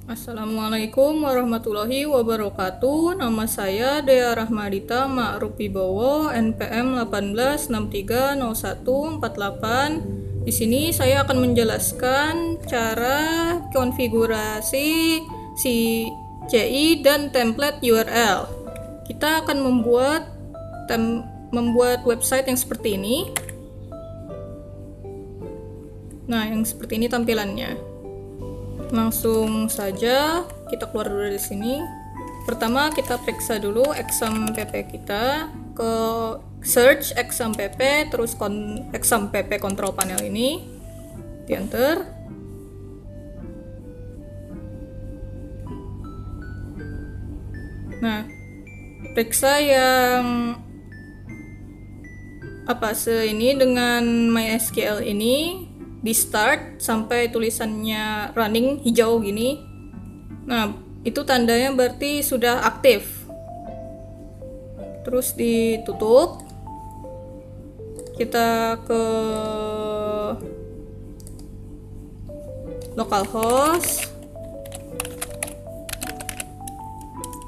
Assalamualaikum warahmatullahi wabarakatuh. Nama saya Dea Rahmadita Ma'ruf Wibowo, NPM 18630148. Di sini saya akan menjelaskan cara konfigurasi CI dan template URL. Kita akan membuat website yang seperti ini. Nah, yang seperti ini tampilannya. Langsung saja kita keluar dulu dari sini. Pertama kita periksa dulu exam pp kita, ke search exam pp, terus exam pp control panel ini di enter. Nah, periksa yang ini dengan MySQL ini di start sampai tulisannya running hijau gini. Nah, itu tandanya berarti sudah aktif. Terus ditutup. Kita ke localhost,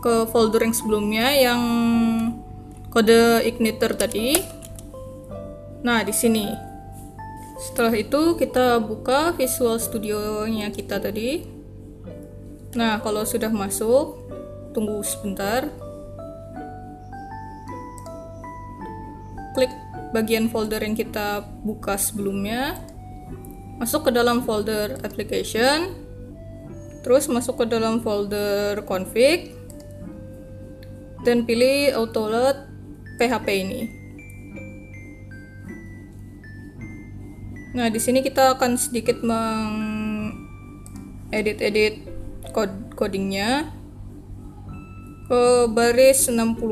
ke folder yang sebelumnya yang kode igniter tadi. Nah, di sini. Setelah itu kita buka Visual Studio-nya kita tadi. Nah, kalau sudah masuk, tunggu sebentar. Klik bagian folder yang kita buka sebelumnya. Masuk ke dalam folder application. Terus masuk ke dalam folder config. Dan pilih autoload PHP ini. Nah, di sini kita akan sedikit mengedit codingnya ke baris 61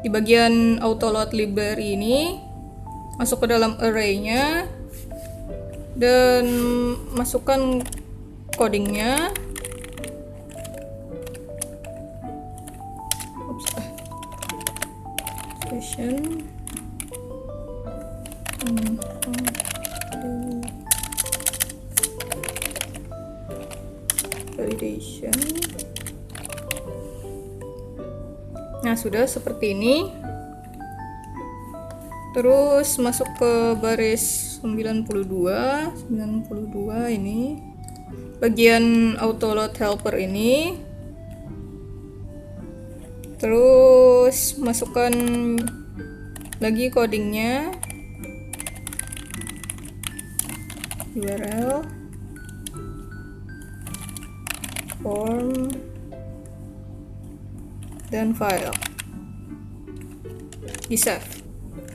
di bagian autoload library ini. Masuk ke dalam array-nya dan masukkan codingnya. Session validation. Nah, sudah seperti ini. Terus masuk ke baris 92 ini. Bagian autoload helper ini. Terus masukkan lagi codingnya. URL form dan file di save.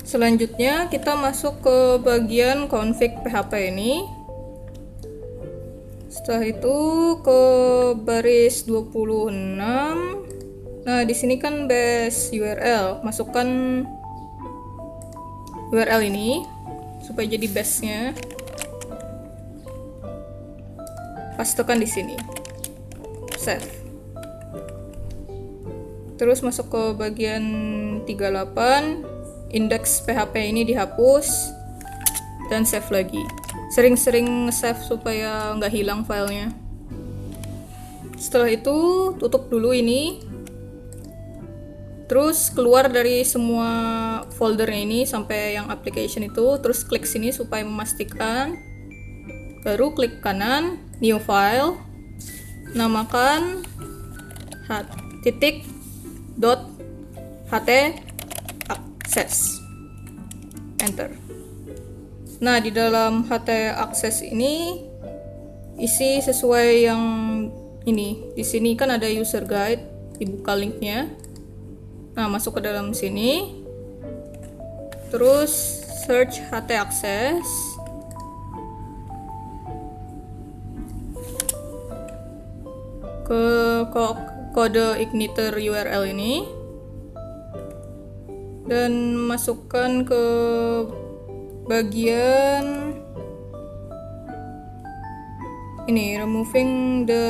Selanjutnya kita masuk ke bagian config PHP ini. Setelah itu ke baris 26. Nah, di sini kan base URL. Masukkan URL ini supaya jadi base-nya. Pastekan di sini. Save. Terus masuk ke bagian 38. Index PHP ini dihapus dan save lagi. Sering-sering save supaya nggak hilang filenya. Setelah itu tutup dulu ini. Terus keluar dari semua foldernya ini sampai yang application itu. Terus klik sini supaya memastikan. Baru klik kanan, new file, namakan .ht_access, enter. Nah, di dalam ht_access ini isi sesuai yang ini. Di sini kan ada user guide, dibuka linknya. Nah, masuk ke dalam sini. Terus search ht_access. Ke kode igniter URL ini dan masukkan ke bagian ini, removing the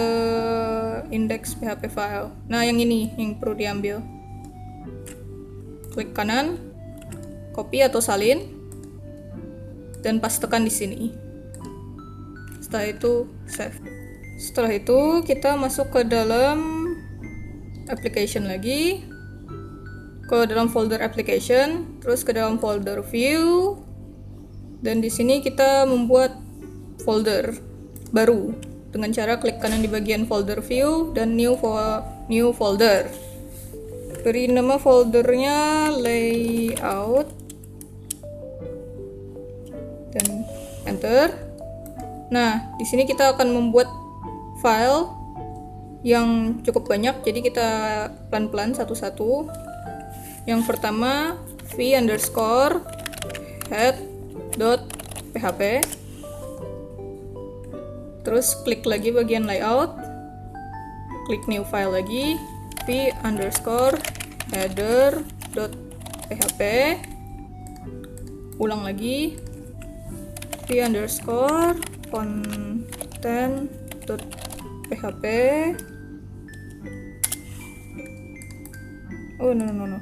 index PHP file. Nah, yang ini yang perlu diambil. Klik kanan, copy atau salin, dan pastekan di sini. setelah itu save. Setelah itu kita masuk ke dalam application lagi, ke dalam folder application, terus ke dalam folder view, dan di sini kita membuat folder baru dengan cara klik kanan di bagian folder view dan new folder. Beri nama foldernya layout dan enter. Nah, di sini kita akan membuat file yang cukup banyak, jadi kita pelan-pelan satu-satu. Yang pertama v_head.php, terus klik lagi bagian layout, klik new file lagi, v_header.php, ulang lagi, v_content.php. Oh no.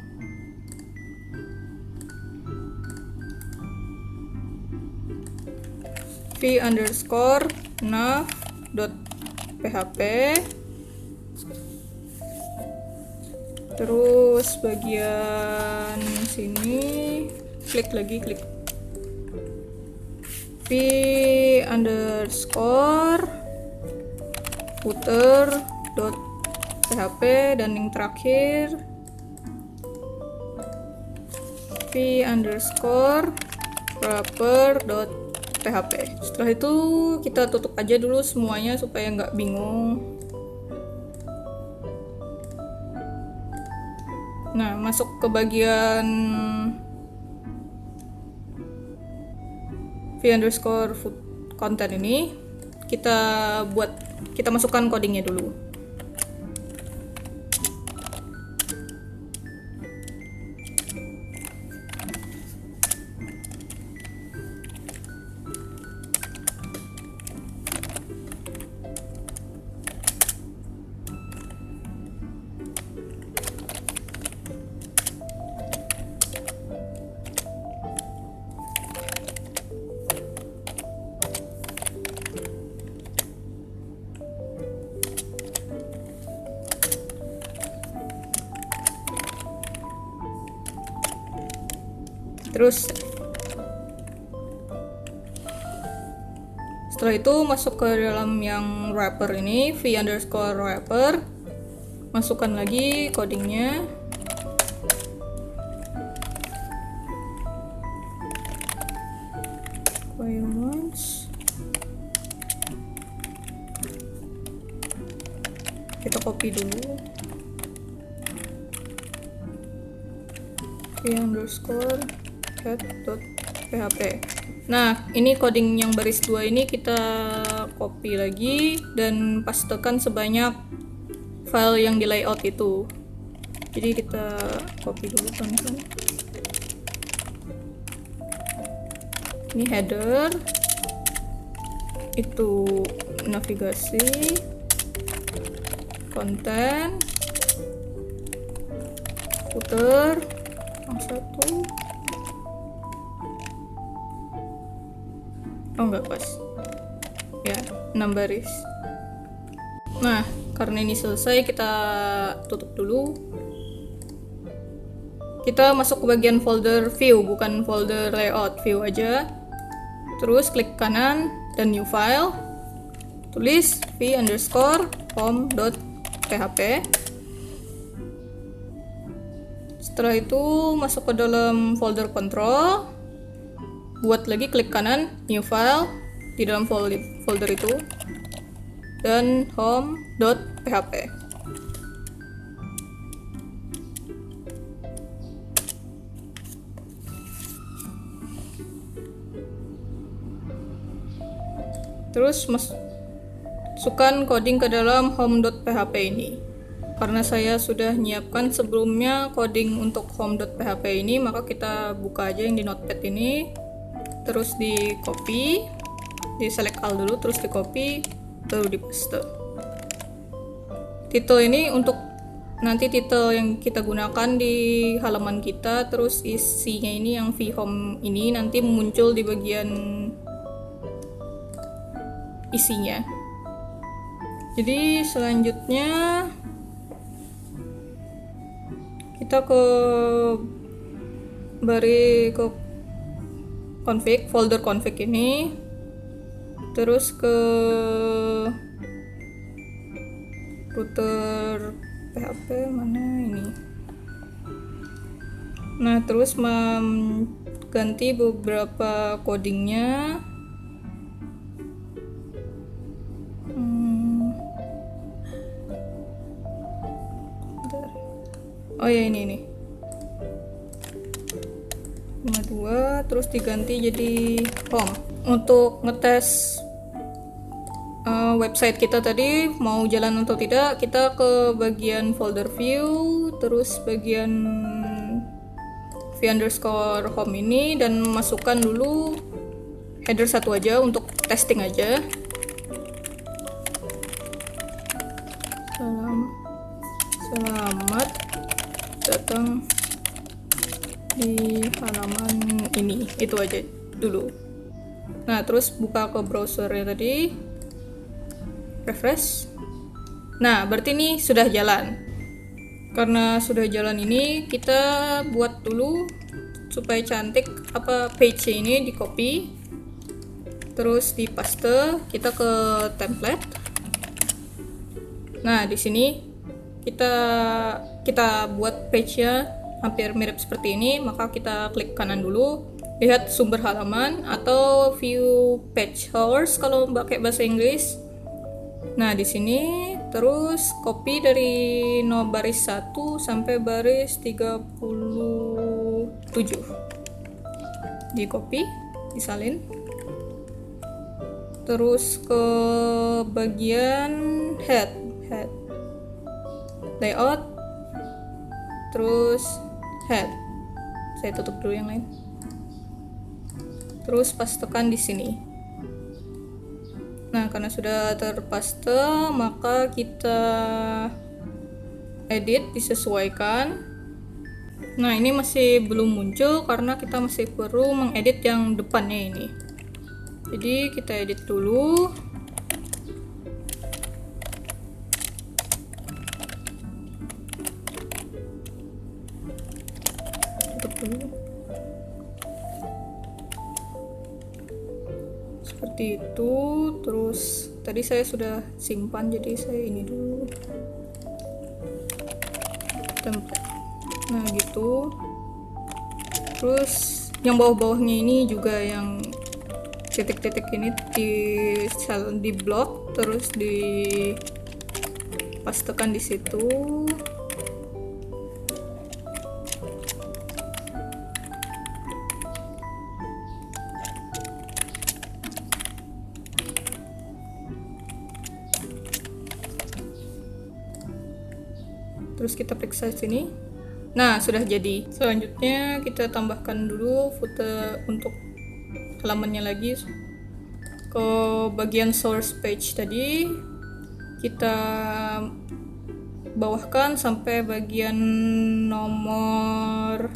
v_nav.php, terus bagian sini klik v_footer.php, dan yang terakhir v_wrapper.php. Setelah itu kita tutup aja dulu semuanya supaya nggak bingung. Nah, masuk ke bagian v_content ini, kita masukkan codingnya dulu. Terus setelah itu masuk ke dalam yang wrapper ini, v_wrapper, masukkan lagi codingnya. Kita copy dulu, v_head.php. Nah, ini coding yang baris 2 ini kita copy lagi dan pastekan sebanyak file yang di layout itu. Jadi kita copy dulu teman-teman. Ini header, itu navigasi, konten, footer, yang satu. Oh, enggak pas ya, 6 baris. Nah, karena ini selesai, kita tutup dulu. Kita masuk ke bagian folder view, bukan folder layout, view aja. Terus klik kanan dan new file, tulis v_home.php. Setelah itu masuk ke dalam folder control, buat lagi klik kanan new file di dalam folder itu, dan home.php. Terus masukkan coding ke dalam home.php ini. Karena saya sudah nyiapkan sebelumnya coding untuk home.php ini, maka kita buka aja yang di notepad ini, terus di copy, di select all dulu, terus di copy, baru di paste. Title ini untuk nanti title yang kita gunakan di halaman kita, terus isinya ini yang vhome ini nanti muncul di bagian isinya. Jadi selanjutnya kita ke config, folder config ini, terus ke router PHP mana ini. Nah, terus ganti beberapa codingnya. Oh ya, ini 52, terus diganti jadi home. Untuk ngetes website kita tadi mau jalan atau tidak, kita ke bagian folder view, terus bagian v_home ini, dan masukkan dulu header 1 aja untuk testing aja. Selamat datang di halaman ini, itu aja dulu. Nah, terus buka ke browsernya tadi, refresh. Nah, berarti ini sudah jalan. Karena sudah jalan ini, kita buat dulu supaya cantik page ini, di copy, terus di paste. Kita ke template. Nah, di sini kita buat page-nya hampir mirip seperti ini, maka kita klik kanan dulu, lihat sumber halaman atau view page source kalau pakai bahasa Inggris. Nah, di sini terus copy dari baris 1 sampai baris 37. Di copy, disalin. Terus ke bagian head layout, terus head. Saya tutup dulu yang lain. Terus pastekan di sini. Nah, karena sudah terpaste, maka kita edit, disesuaikan. Nah, ini masih belum muncul karena kita masih perlu mengedit yang depannya ini. Jadi kita edit dulu. Seperti itu. Terus tadi saya sudah simpan, jadi saya ini dulu template. Nah, gitu. Terus yang bawah-bawahnya ini juga, yang titik-titik ini di blok, terus dipastekan di situ. Terus kita periksa sini. Nah, sudah jadi. Selanjutnya kita tambahkan dulu footer untuk halamannya lagi. Ke bagian source page tadi kita bawahkan sampai bagian nomor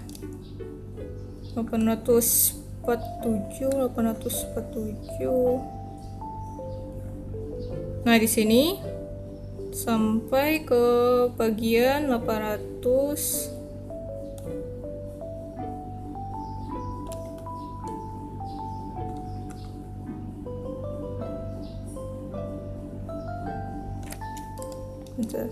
847. Nah, di sini sampai ke bagian 800. Bentar.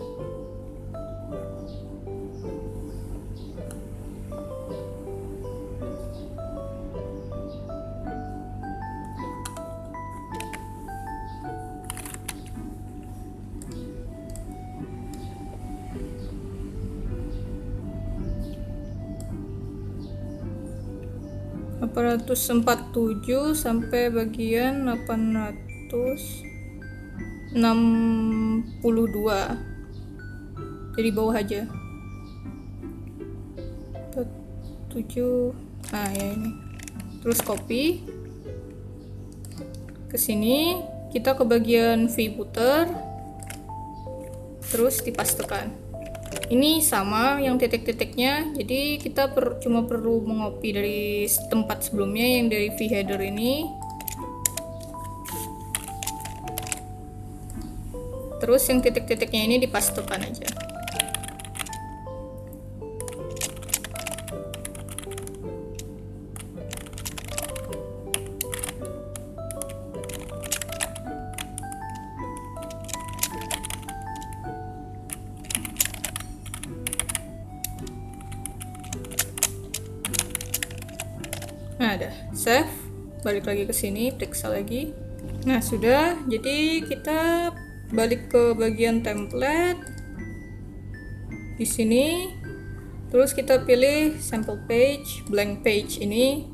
.847 sampai bagian 862. Jadi bawah aja. 7. Nah, ya ini. Terus copy ke sini, kita ke bagian footer, terus dipastekan. Ini sama yang titik-titiknya, jadi kita cuma perlu mengopi dari tempat sebelumnya yang dari v_header ini. Terus yang titik-titiknya ini dipastekan aja. Nah, ada save, balik lagi ke sini, periksa lagi. Nah, sudah. Jadi kita balik ke bagian template di sini. Terus kita pilih sample page, blank page ini,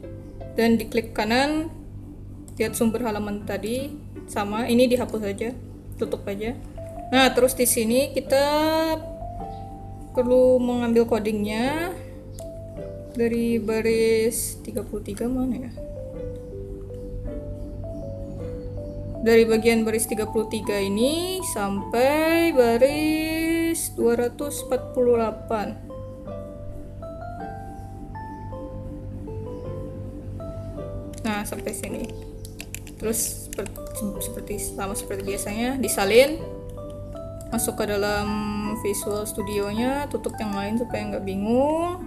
dan diklik kanan. Lihat sumber halaman tadi sama, ini dihapus aja, tutup aja. Nah, terus di sini kita perlu mengambil codingnya dari baris 33 mana ya? Dari bagian baris 33 ini sampai baris 248. Nah, sampai sini. Terus sama seperti biasanya, disalin, masuk ke dalam Visual Studio-nya, tutup yang lain supaya nggak bingung,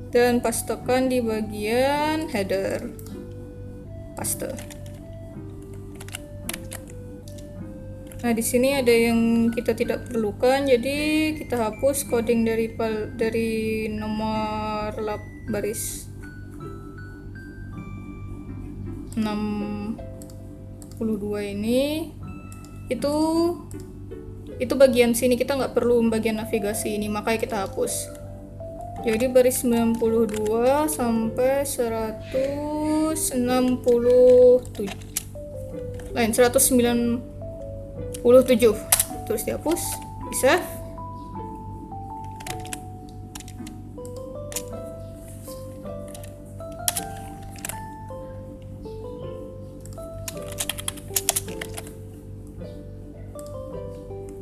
dan pastekan di bagian header. Paste. Nah, di sini ada yang kita tidak perlukan, jadi kita hapus coding dari nomor baris 62 ini. Itu bagian sini kita nggak perlu bagian navigasi ini, makanya kita hapus. Jadi baris 92 sampai 167 lain 197 terus dihapus, bisa.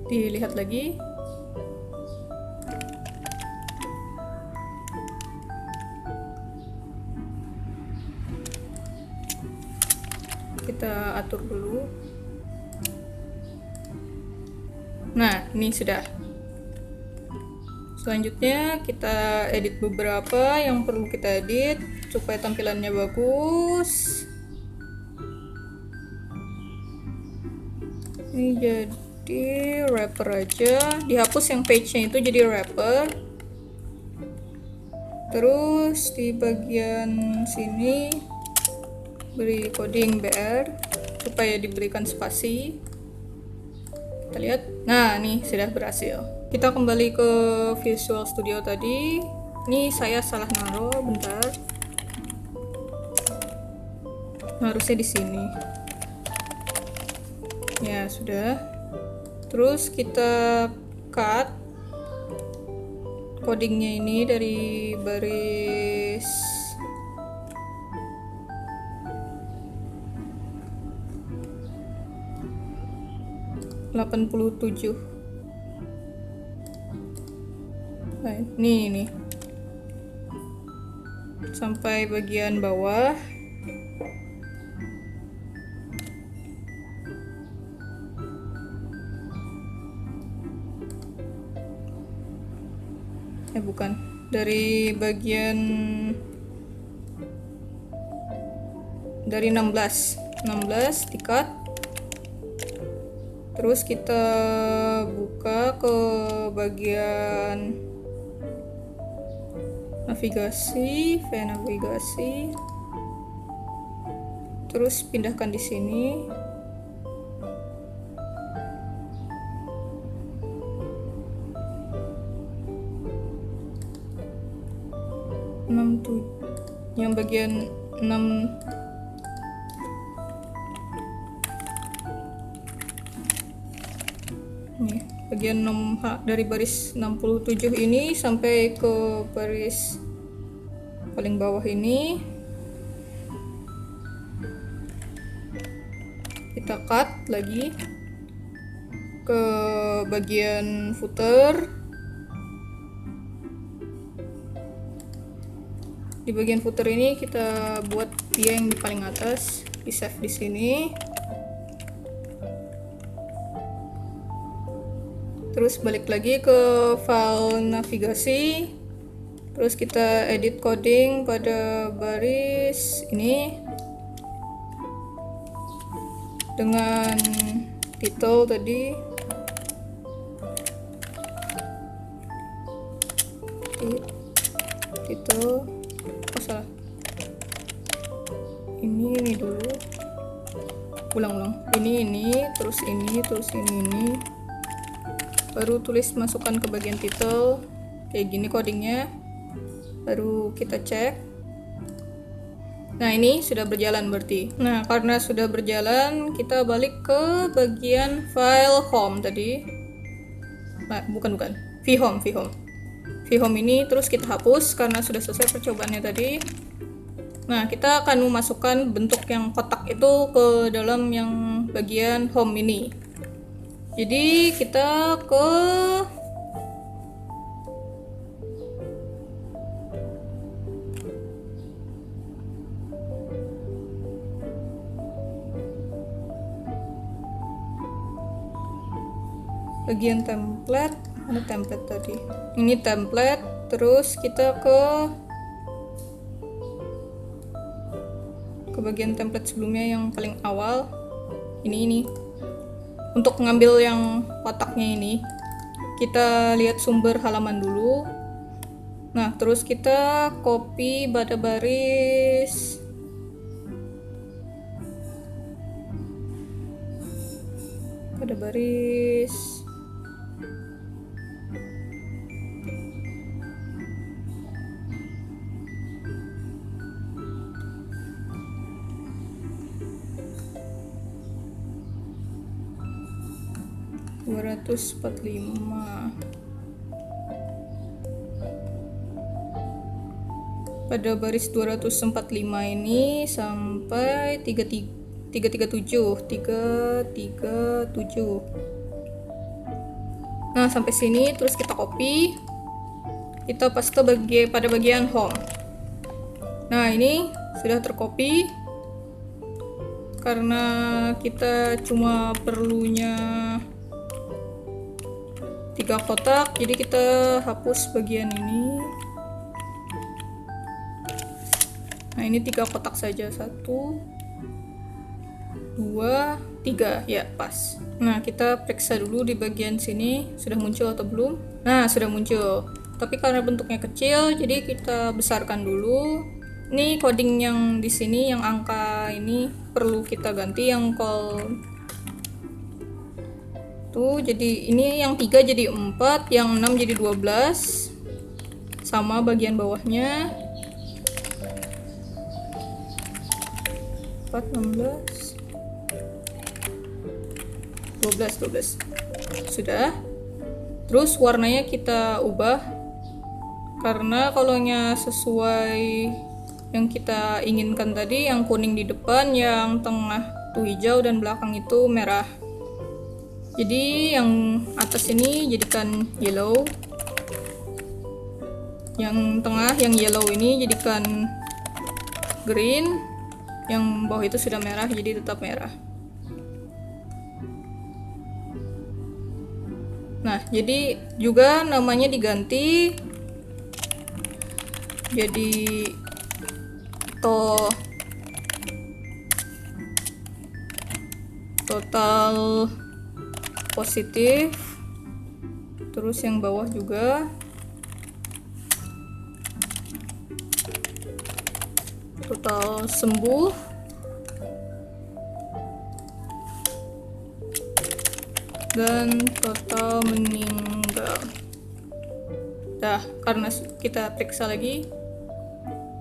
Dilihat lagi. Kita atur dulu. Nah, ini sudah. Selanjutnya kita edit beberapa yang perlu kita edit supaya tampilannya bagus. Ini jadi wrapper aja, dihapus yang page-nya itu jadi wrapper. Terus di bagian sini beri coding BR supaya diberikan spasi. Kita lihat. Nah, nih sudah berhasil. Kita kembali ke Visual Studio tadi. Ini saya salah naruh, bentar. Harusnya di sini. Ya, sudah. Terus kita cut codingnya ini dari baris 87. Nah, ini sampai bagian bawah. Bukan, dari bagian dari 16 di-cut. Terus kita buka ke bagian navigasi, navigasi. Terus pindahkan di sini. Yang bagian 6 nih, bagian 6 dari baris 67 ini sampai ke baris paling bawah ini kita cut lagi ke bagian footer. Di bagian footer ini kita buat dia yang di paling atas, di save di sini. Terus balik lagi ke file navigasi, terus kita edit coding pada baris ini dengan title tadi, title, oh salah, ini dulu, ulang ini terus ini baru tulis, masukkan ke bagian title kayak gini codingnya, baru kita cek. Nah, ini sudah berjalan berarti. Nah, karena sudah berjalan, kita balik ke bagian file home tadi. Nah, bukan. vhome ini terus kita hapus karena sudah selesai percobaannya tadi. Nah, kita akan memasukkan bentuk yang kotak itu ke dalam yang bagian home ini. Jadi, kita ke bagian template. Mana template tadi? Ini template, terus kita ke bagian template sebelumnya yang paling awal. Ini untuk ngambil yang kotaknya ini, kita lihat sumber halaman dulu. Nah, terus kita copy pada baris pada baris 245 ini sampai 337. Nah, sampai sini terus kita copy, kita paste pada bagian home. Nah, ini sudah tercopy. Karena kita cuma perlunya 3 kotak, jadi kita hapus bagian ini. Nah, ini 3 kotak saja, 1 2 3, ya pas. Nah, kita periksa dulu di bagian sini sudah muncul atau belum. Nah, sudah muncul, tapi karena bentuknya kecil jadi kita besarkan dulu. Ini coding yang di sini, yang angka ini perlu kita ganti, yang call tuh, jadi ini yang 3 jadi 4, yang 6 jadi 12, sama bagian bawahnya 4, 16, 12 sudah. Terus warnanya kita ubah, karena kalau sesuai yang kita inginkan tadi, yang kuning di depan, yang tengah itu hijau, dan belakang itu merah. Jadi yang atas ini jadikan yellow, yang tengah yang yellow ini jadikan green, yang bawah itu sudah merah jadi tetap merah. Nah, jadi juga namanya diganti jadi total positif, terus yang bawah juga total sembuh, dan total meninggal. Dah, karena kita periksa lagi.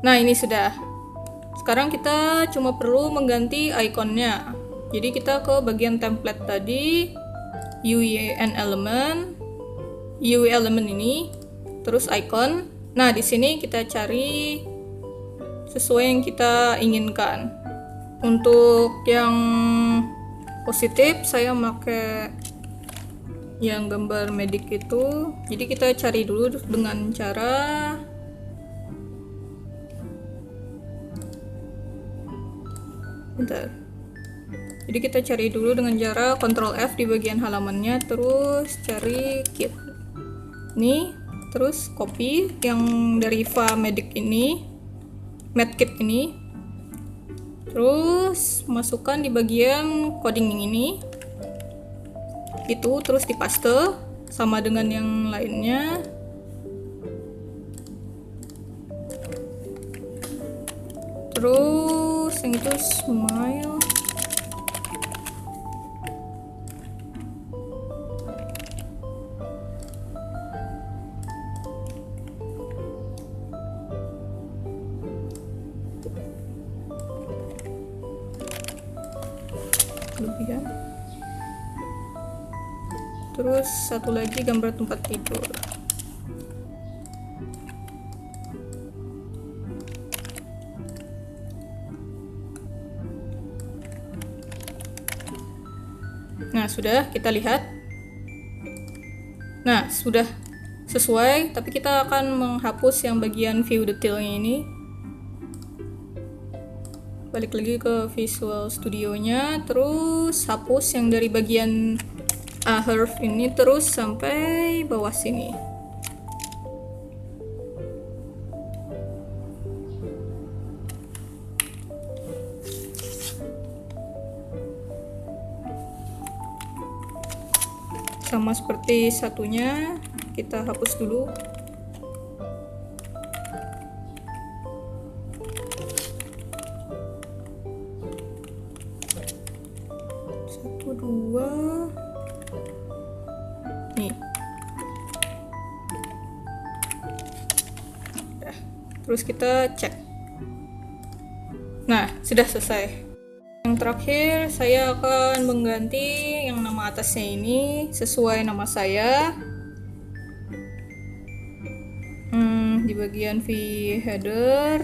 Nah, ini sudah. Sekarang kita cuma perlu mengganti ikonnya. Jadi kita ke bagian template tadi, UI element ini, terus icon. Nah, di sini kita cari sesuai yang kita inginkan. Untuk yang positif saya pakai yang gambar medik itu. Jadi kita cari dulu dengan cara bentar. Jadi kita cari dulu dengan cara Ctrl F di bagian halamannya, terus cari kit. Nih, terus copy yang dari medkit ini. Terus masukkan di bagian coding ini. Itu terus dipaste sama dengan yang lainnya. Terus yang itu smile. Kelebihan. Terus satu lagi gambar tempat tidur. Nah, sudah kita lihat. Nah, sudah sesuai, tapi kita akan menghapus yang bagian view detailnya ini. Balik lagi ke Visual Studio-nya, terus hapus yang dari bagian Ahref ini terus sampai bawah sini. Sama seperti satunya, kita hapus dulu. Satu, dua. Nih. Terus kita cek. Nah, sudah selesai. Yang terakhir, saya akan mengganti yang nama atasnya ini sesuai nama saya. Di bagian V header,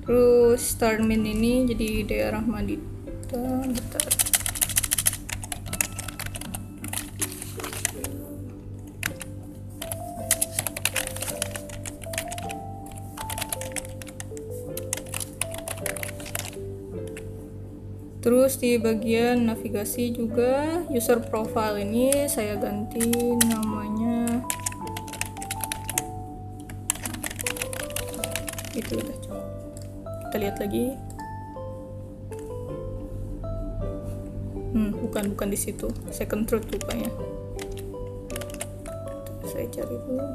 terus Starmin ini jadi daerah Madita. Bentar. Terus di bagian navigasi juga user profile ini saya ganti namanya. Itu udah cukup. Kita lihat lagi. Bukan di situ. Second truth rupanya. Saya cari dulu.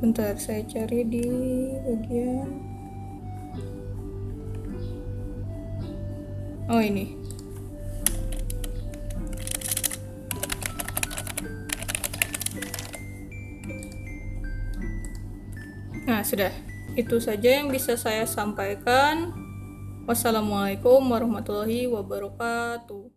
Bentar, saya cari di bagian. Oh, ini. Nah, sudah. Itu saja yang bisa saya sampaikan. Wassalamualaikum warahmatullahi wabarakatuh.